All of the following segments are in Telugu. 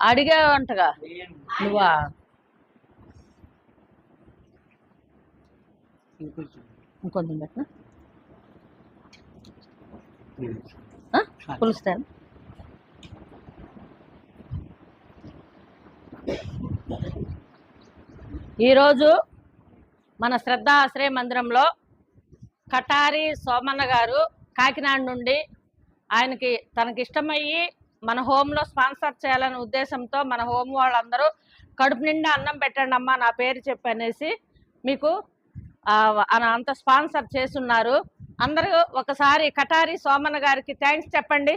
అడిగావంటగా నువ్వా? ఇంకొంచెం పెట్టినా పులుస్తాను. ఈరోజు మన శ్రద్ధ ఆశ్రయ మందిరంలో కటారి సోమన్న గారు కాకినాడ నుండి ఆయనకి తనకిష్టమయ్యి మన హోమ్లో స్పాన్సర్ చేయాలనే ఉద్దేశంతో మన హోమ్ వాళ్ళందరూ కడుపు నిండా అన్నం పెట్టండి అమ్మా నా పేరు చెప్పనేసి మీకు అంత స్పాన్సర్ చేస్తున్నారు. అందరూ ఒకసారి కటారి సోమన్న గారికి థ్యాంక్స్ చెప్పండి.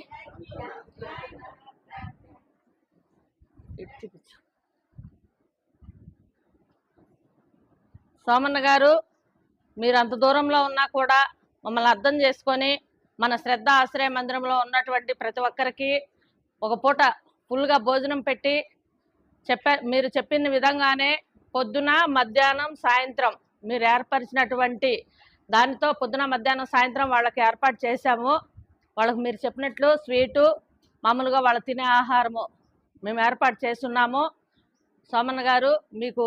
సోమన్న గారు, మీరు అంత దూరంలో ఉన్నా కూడా మమ్మల్ని అర్థం చేసుకొని మన శ్రద్ధ ఆశ్రయ మందిరంలో ఉన్నటువంటి ప్రతి ఒక్కరికి ఒక పూట ఫుల్గా భోజనం పెట్టి మీరు చెప్పిన విధంగానే పొద్దున మధ్యాహ్నం సాయంత్రం మీరు ఏర్పరిచినటువంటి దానితో పొద్దున మధ్యాహ్నం సాయంత్రం వాళ్ళకి ఏర్పాటు చేశాము. వాళ్ళకి మీరు చెప్పినట్లు స్వీటు మామూలుగా వాళ్ళు తినే ఆహారము మేము ఏర్పాటు చేస్తున్నాము. సోమన్న గారు, మీకు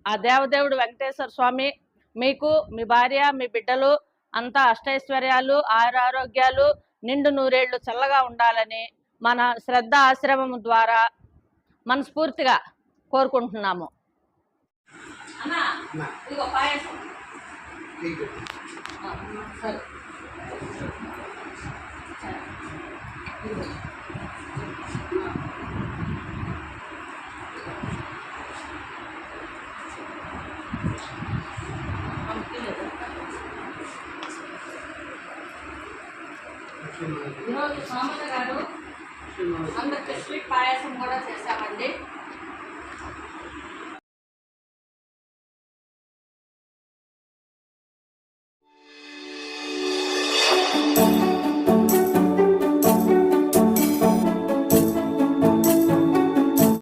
ఆ దేవదేవుడు వెంకటేశ్వర స్వామి మీకు, మీ భార్య, మీ బిడ్డలు అంతా అష్టైశ్వర్యాలు, ఆరోగ్యాలు, నిండు నూరేళ్లు చల్లగా ఉండాలని మన శ్రద్ధ ఆశ్రమం ద్వారా మనస్ఫూర్తిగా కోరుకుంటున్నాము. ఈరోజు సోమన్న గారు అందరికి స్వీట్ పాయసం కూడా చేశామండి.